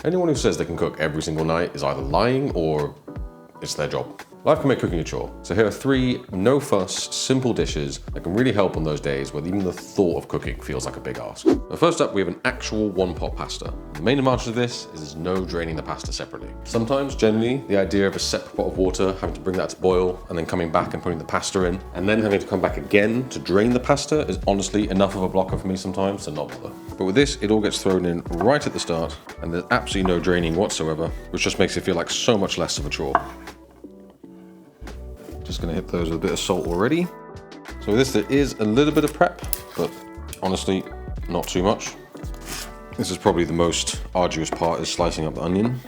Anyone who says they can cook every single night is either lying or it's their job. Life can make cooking a chore. So here are 3 no-fuss, simple dishes that can really help on those days where even the thought of cooking feels like a big ask. Now, first up, we have an actual one-pot pasta. The main advantage of this is there's no draining the pasta separately. Sometimes, generally, the idea of a separate pot of water, having to bring that to boil, and then coming back and putting the pasta in, and then having to come back again to drain the pasta is honestly enough of a blocker for me sometimes to not bother. But with this, it all gets thrown in right at the start, and there's absolutely no draining whatsoever, which just makes it feel like so much less of a chore. Just gonna hit those with a bit of salt already. So with this, there is a little bit of prep, but honestly, not too much. This is probably the most arduous part, is slicing up the onion.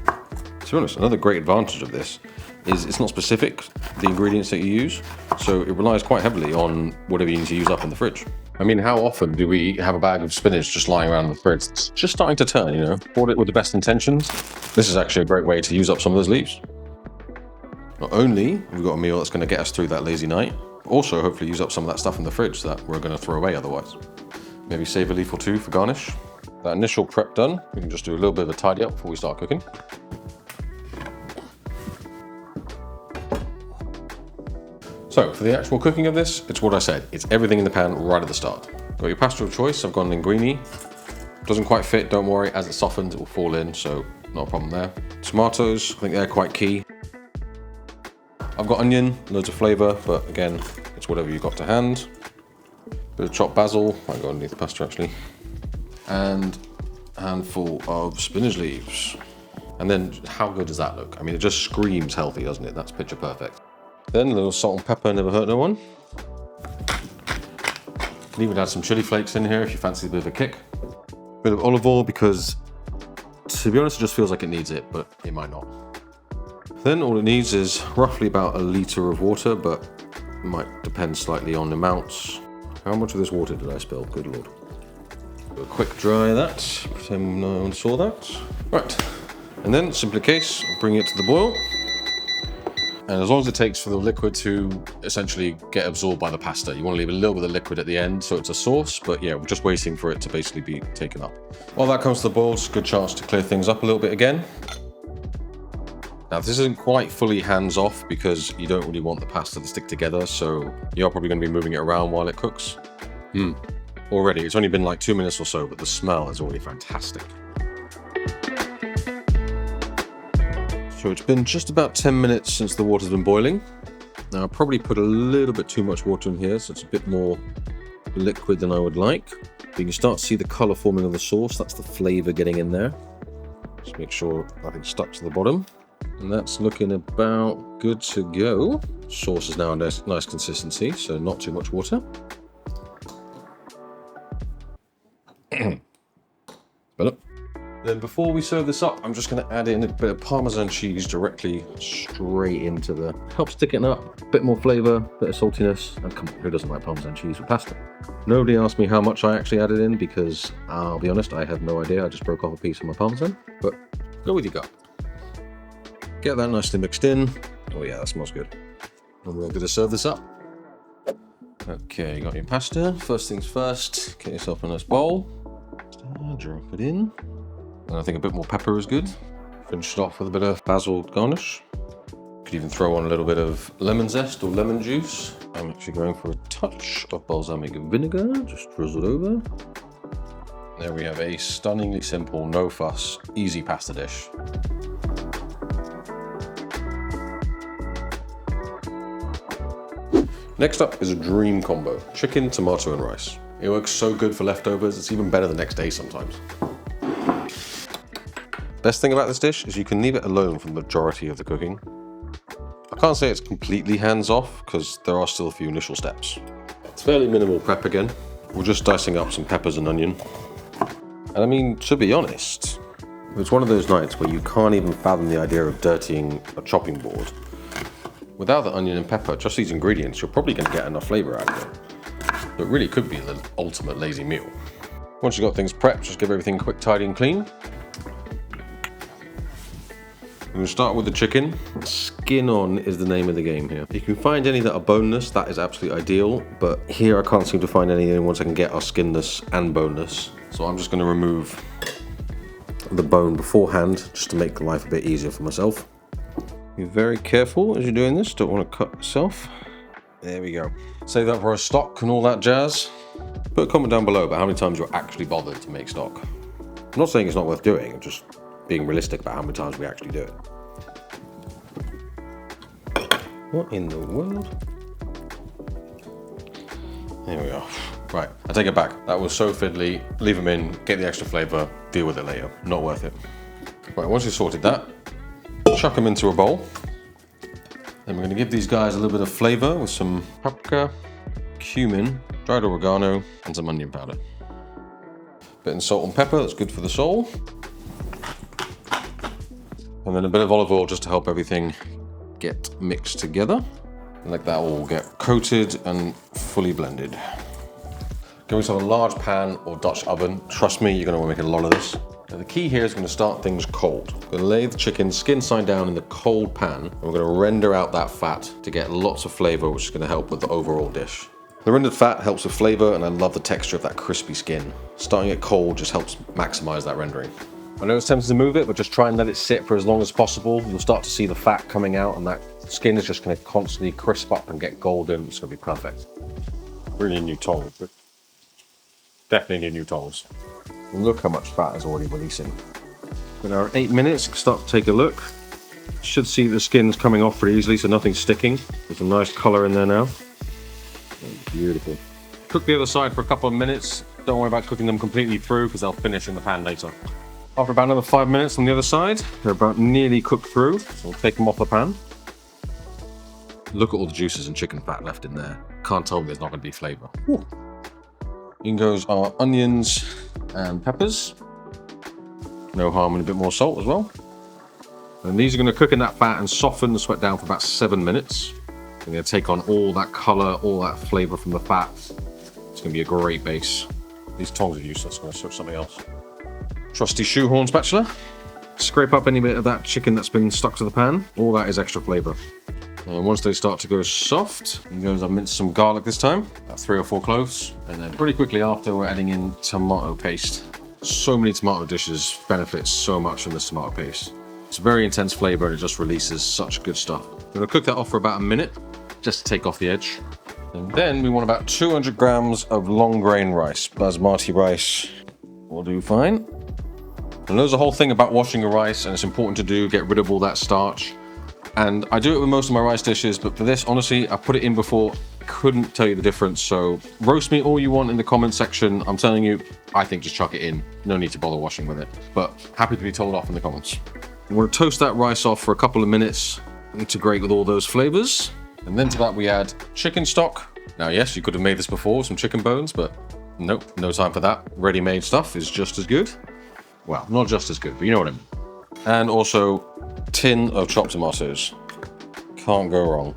To be honest, another great advantage of this is it's not specific, the ingredients that you use, so it relies quite heavily on whatever you need to use up in the fridge. I mean, how often do we have a bag of spinach just lying around in the fridge? It's just starting to turn, you know? Bought it with the best intentions. This is actually a great way to use up some of those leaves. Not only have we got a meal that's going to get us through that lazy night, but also hopefully use up some of that stuff in the fridge that we're going to throw away otherwise. Maybe save a leaf or 2 for garnish. That initial prep done, we can just do a little bit of a tidy up before we start cooking. So for the actual cooking of this, it's what I said. It's everything in the pan right at the start. Got your pasta of choice. I've gone linguine. Doesn't quite fit, don't worry. As it softens, it will fall in, so not a problem there. Tomatoes, I think they're quite key. I've got onion, loads of flavour, but again, it's whatever you've got to hand. Bit of chopped basil, might go underneath the pasta actually. And a handful of spinach leaves. And then how good does that look? I mean, it just screams healthy, doesn't it? That's picture perfect. Then a little salt and pepper, never hurt no one. You can even add some chili flakes in here if you fancy a bit of a kick. Bit of olive oil because, to be honest, it just feels like it needs it, but it might not. Then all it needs is roughly about 1 litre of water, but it might depend slightly on the amounts. How much of this water did I spill? Good lord. Do a quick dry of that, pretend no one saw that. Right, and then simply case, bring it to the boil. And as long as it takes for the liquid to essentially get absorbed by the pasta, you want to leave a little bit of liquid at the end so it's a sauce, but yeah, we're just waiting for it to basically be taken up. While that comes to the boil, it's a good chance to clear things up a little bit again. Now this isn't quite fully hands-off because you don't really want the pasta to stick together, so you're probably going to be moving it around while it cooks. Already, it's only been like 2 minutes or so, but the smell is already fantastic. So it's been just about 10 minutes since the water's been boiling. Now I probably put a little bit too much water in here, so it's a bit more liquid than I would like. But you can start to see the colour forming of the sauce, that's the flavour getting in there. Just make sure nothing's stuck to the bottom. And that's looking about good to go. Sauce is now a nice consistency, so not too much water. Then before we serve this up, I'm just going to add in a bit of Parmesan cheese directly straight into the... Helps thicken up, a bit more flavour, bit of saltiness. And come on, who doesn't like Parmesan cheese with pasta? Nobody asked me how much I actually added in because, I'll be honest, I have no idea. I just broke off a piece of my Parmesan, but go with your gut. Get that nicely mixed in. Oh yeah, that smells good. And we're going to serve this up. Okay, you got your pasta. First things first, get yourself a nice bowl. Drop it in. And I think a bit more pepper is good. Finish it off with a bit of basil garnish. Could even throw on a little bit of lemon zest or lemon juice. I'm actually going for a touch of balsamic vinegar, just drizzled over. There we have a stunningly simple, no fuss, easy pasta dish. Next up is a dream combo, chicken, tomato and rice. It works so good for leftovers, it's even better the next day sometimes. Best thing about this dish is you can leave it alone for the majority of the cooking. I can't say it's completely hands-off because there are still a few initial steps. It's fairly minimal prep again. We're just dicing up some peppers and onion. And I mean, to be honest, it's one of those nights where you can't even fathom the idea of dirtying a chopping board. Without the onion and pepper, just these ingredients, you're probably going to get enough flavour out of it. It really could be the ultimate lazy meal. Once you've got things prepped, just give everything quick, tidy and clean. We're going to start with the chicken. Skin on is the name of the game here. You can find any that are boneless, that is absolutely ideal, but here I can't seem to find any ones I can get are skinless and boneless. So I'm just going to remove the the bone beforehand, just to make life a bit easier for myself. Be very careful as you're doing this, don't want to cut yourself. There we go. Save that for a stock and all that jazz. Put a comment down below about how many times you're actually bothered to make stock. I'm not saying it's not worth doing, I'm just being realistic about how many times we actually do it. What in the world? There we go. Right, I take it back. That was so fiddly. Leave them in, get the extra flavor, deal with it later. Not worth it. Right, once you've sorted that, chuck them into a bowl. Then we're gonna give these guys a little bit of flavor with some paprika, cumin, dried oregano, and some onion powder. Bit of salt and pepper, that's good for the soul. And then a bit of olive oil just to help everything get mixed together. And let that all get coated and fully blended. Give yourself a large pan or Dutch oven. Trust me, you're gonna wanna make a lot of this. Now the key here is gonna start things cold. We're gonna lay the chicken skin side down in the cold pan, and we're gonna render out that fat to get lots of flavor, which is gonna help with the overall dish. The rendered fat helps with flavor, and I love the texture of that crispy skin. Starting it cold just helps maximize that rendering. I know it's tempting to move it, but just try and let it sit for as long as possible. You'll start to see the fat coming out, and that skin is just gonna constantly crisp up and get golden. It's gonna be perfect. Really need new tongs, but definitely need new tongs. And look how much fat is already releasing. In our 8 minutes, start to take a look. Should see the skin's coming off pretty easily, so nothing's sticking. There's a nice color in there now. Beautiful. Cook the other side for a couple of minutes. Don't worry about cooking them completely through because they'll finish in the pan later. After about another 5 minutes on the other side, they're about nearly cooked through. So we'll take them off the pan. Look at all the juices and chicken fat left in there. Can't tell me there's not going to be flavor. Whew. In goes our onions and peppers. No harm in a bit more salt as well. And these are going to cook in that fat and soften the sweat down for about 7 minutes. They're going to take on all that color, all that flavor from the fat. It's going to be a great base. These tongs are useless. I'm going to switch something else. Trusty shoehorn spatula. Scrape up any bit of that chicken that's been stuck to the pan. All that is extra flavor. And once they start to go soft, I've minced some garlic this time, about 3 or 4 cloves. And then pretty quickly after, we're adding in tomato paste. So many tomato dishes benefit so much from this tomato paste. It's a very intense flavor and it just releases such good stuff. I'm gonna cook that off for about a minute, just to take off the edge. And then we want about 200 grams of long grain rice. Basmati rice will do fine. And there's a whole thing about washing your rice, and it's important to do, get rid of all that starch. And I do it with most of my rice dishes, but for this, honestly, I put it in before. I couldn't tell you the difference, so roast me all you want in the comment section. I'm telling you, I think just chuck it in. No need to bother washing with it, but happy to be told off in the comments. I'm gonna toast that rice off for a couple of minutes, integrate with all those flavors. And then to that we add chicken stock. Now, yes, you could have made this before with some chicken bones, but nope, no time for that. Ready-made stuff is just as good. Well, not just as good, but you know what I mean. And also, tin of chopped tomatoes. Can't go wrong.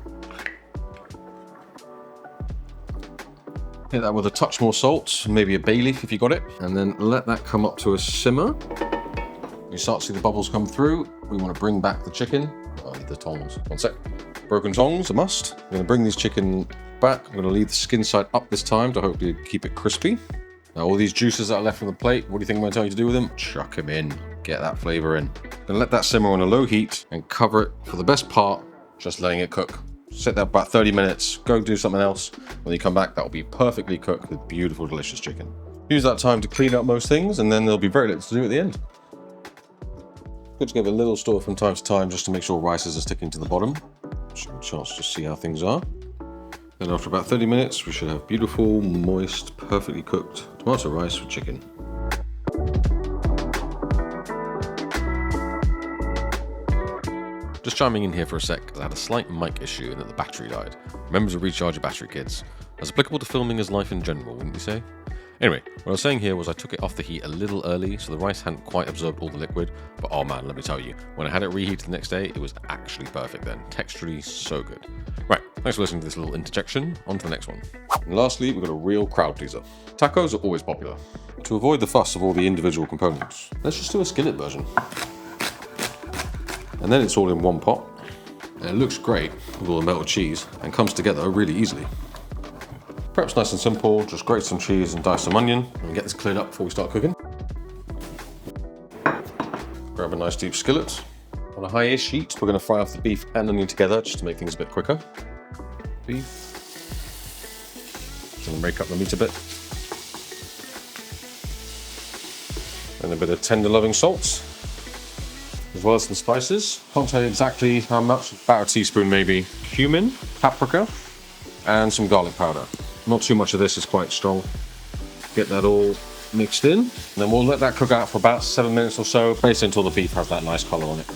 Hit that with a touch more salt, maybe a bay leaf if you got it, and then let that come up to a simmer. You start to see the bubbles come through. We want to bring back the chicken. Oh, I need the tongs. One sec. Broken tongs, a must. I'm going to bring these chicken back. I'm going to leave the skin side up this time to hopefully keep it crispy. Now, all these juices that are left from the plate, what do you think I'm going to tell you to do with them? Chuck them in. Get that flavor in. Then let that simmer on a low heat and cover it for the best part, just letting it cook. Sit there about 30 minutes, go do something else. When you come back, that will be perfectly cooked with beautiful, delicious chicken. Use that time to clean up most things, and then there'll be very little to do at the end. Good to give it a little stir from time to time just to make sure rices are sticking to the bottom. Just give a chance to see how things are. Then after about 30 minutes, we should have beautiful, moist, perfectly cooked tomato rice with chicken. Just chiming in here for a sec, because I had a slight mic issue and that the battery died. Remember to recharge your battery, kids. As applicable to filming as life in general, wouldn't you say? Anyway, what I was saying here was I took it off the heat a little early, so the rice hadn't quite absorbed all the liquid, but oh man, let me tell you, when I had it reheated the next day, it was actually perfect then. Texturally so good. Right, thanks for listening to this little interjection. On to the next one. And lastly, we've got a real crowd pleaser. Tacos are always popular. To avoid the fuss of all the individual components, let's just do a skillet version. And then it's all in one pot. And it looks great with all the melted cheese and comes together really easily. Perhaps nice and simple, just grate some cheese and dice some onion and get this cleared up before we start cooking. Grab a nice deep skillet. On a high-ish heat, we're going to fry off the beef and onion together just to make things a bit quicker. Beef. Just going to break up the meat a bit. And a bit of tender loving salt, as well as some spices. Can't tell you exactly how much, about a teaspoon maybe. Cumin, paprika, and some garlic powder. Not too much of this, is quite strong. Get that all mixed in. And then we'll let that cook out for about 7 minutes or so, basically until the beef has that nice color on it.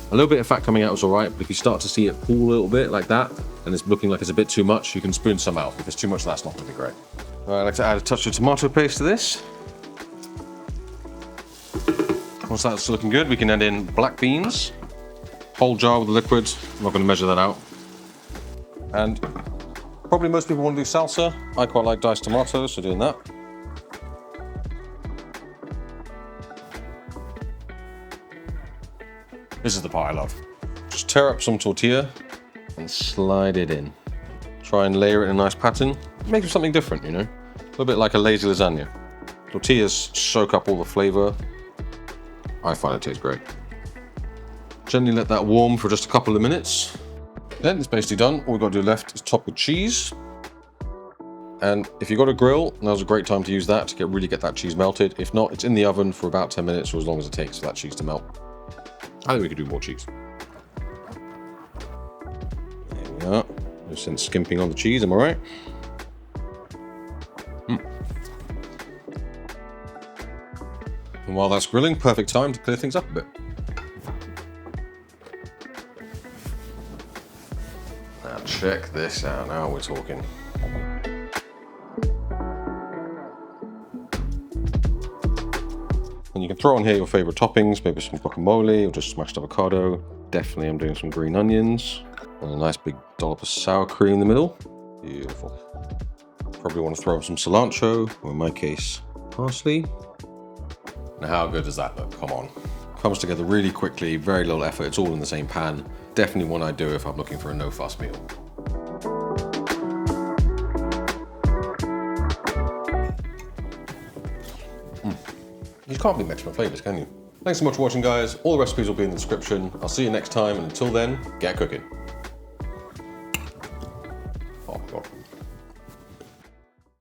A little bit of fat coming out is all right, but if you start to see it pool a little bit like that, and it's looking like it's a bit too much, you can spoon some out. If it's too much, that's not going to be great. All right, I like to add a touch of tomato paste to this. Once that's looking good, we can add in black beans. Whole jar with the liquid. I'm not going to measure that out. And probably most people want to do salsa. I quite like diced tomatoes, so doing that. This is the part I love. Just tear up some tortilla and slide it in. Try and layer it in a nice pattern. Make it something different, you know? A little bit like a lazy lasagna. Tortillas soak up all the flavor. I find it tastes great. Gently let that warm for just a couple of minutes. Then it's basically done. All we've got to do left is top with cheese. And if you've got a grill, now's a great time to use that to really get that cheese melted. If not, it's in the oven for about 10 minutes or as long as it takes for that cheese to melt. I think we could do more cheese. There we are. No sense skimping on the cheese, am I right? And while that's grilling, perfect time to clear things up a bit. Now check this out, now we're talking. And you can throw on here your favorite toppings, maybe some guacamole or just smashed avocado. Definitely I'm doing some green onions and a nice big dollop of sour cream in the middle. Beautiful. Probably want to throw in some cilantro, or in my case, parsley. Now how good does that look? Come on. Comes together really quickly, very little effort, it's all in the same pan. Definitely one I'd do if I'm looking for a no-fuss meal. You can't be mixed with flavors, can you? Thanks so much for watching, guys. All the recipes will be in the description. I'll see you next time, and until then, get cooking.